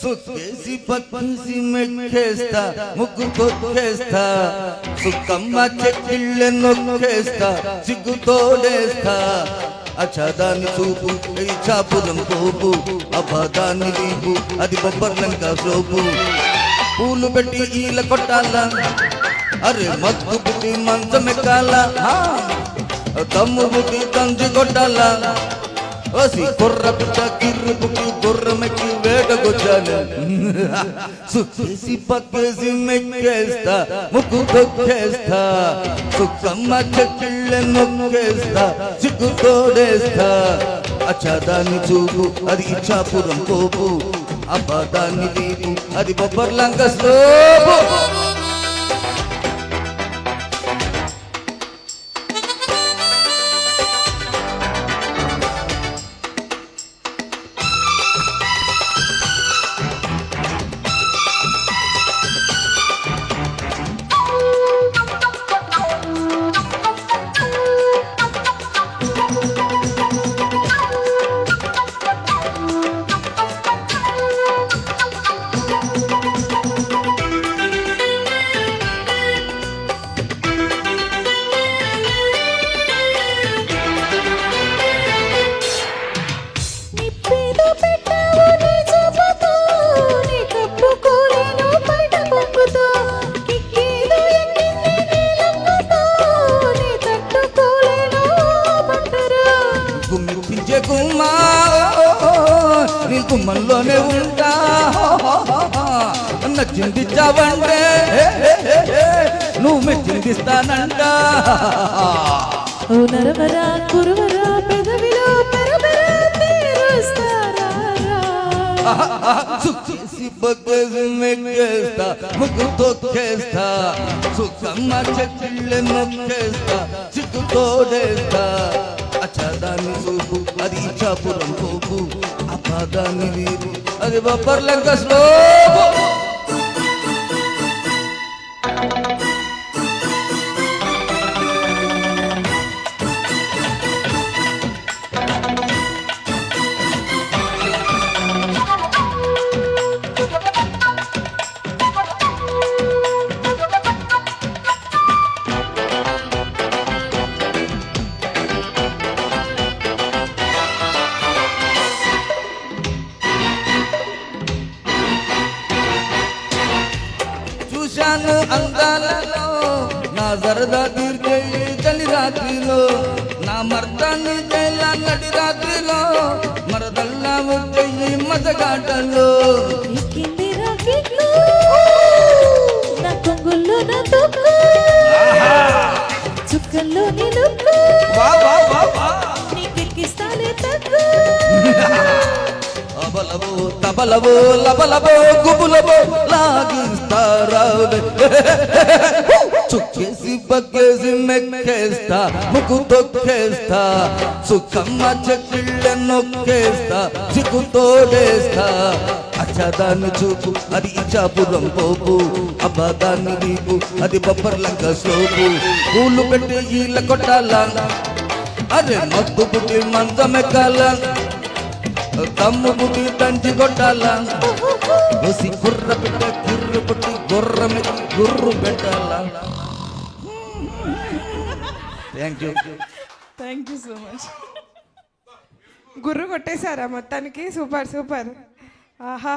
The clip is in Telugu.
సుఖేసి పక్కేసి మెక్కేస్తా ముగ్గు కొక్కేస్తా సుక్కమ్మ చెక్కిళ్ళ నొక్కేస్తా సిగ్గుతోడేస్తా అచ్చదాన్ని చూపు చాపురం తోపు అబదాన్ని వీపు అది బొబ్బర్లంక సోపు పూలు పెట్టి ఈల కొట్టాల అరే మత్తు పుట్టి మంచం ఎక్కాల దమ్ము పుట్టి తంజి కొట్టాల ఓసి కొర్ర పిట్ట కిర్రు పుట్టి గుర్రమెక్కి వేటకొచ్చాను సుఖేసి పక్కేసి మెక్కేస్తా ముగ్గు తొక్కేస్తా సుక్కమ్మ చెక్కిళ్ళ నొక్కేస్తా సిగ్గుతోడేస్తా అచ్చదాన్ని చూపు అది ఇచ్చాపురం తోపు అబదాన్ని వీపు అది బొబ్బర్లంక సోపు గుమ్మా నీ గుమ్మంలోనే ఉంటా నచ్చిందిచ్చావంటే నువ్వు మెచ్చిందిస్తానంట నరవరా కురువరా పెదవిలో సుఖేసి పక్కేసి మెక్కేస్తా ముగ్గు తొక్కేస్తా సుఖమ్మ చెక్కిళ్ళ నొక్కేస్తా సిగ్గుతోడేస్తా అచ్చదాన్ని చూపు అది ఇచ్చాపురం తోపు అపదాన్ని వీపు అది బొబ్బర్లంక స్లోపు చూశాను అందాలలో నా సరదా తీర్చే చలి రాత్రిలో నా మర్దాన్ని జైల నడి రాత్రిలో మరదల్లా వచ్చే మజగాటలో నా కొంగుల్లో నా తొక్కు చుక్కల్లో నిలుక్కు నీకెక్కిస్తానే తగ్గు అబలవో తబలవో లబలవో గుబులవో లాగిస్తారా చుక్కేసి పక్కేసి మెక్కేస్తా ముగ్గు తొక్కేస్తా సుఖమ్మ చెక్కిళ్ళ నొక్కేస్తా సిగ్గుతోడేస్తా అచ్చదాన్ని చూపు అది ఇచ్చాపురం పోపు అబదాన్ని వీపు అది బొబ్బర్లంక సోపు పూలు పెట్టి ఈల కొట్టాల అరే మత్తు పుట్టి మంచం ఎక్కాల దమ్ము పుట్టి తంచి కొట్టాల ఒసి కుర్ర పిట్ట కిర్రు పుట్టి గుర్రమెక్కి గుర్రు పెట్టాల థ్యాంక్ యూ సో మచ్. గుర్రు కొట్టేశారా మొత్తానికి? Super super. ఆహా.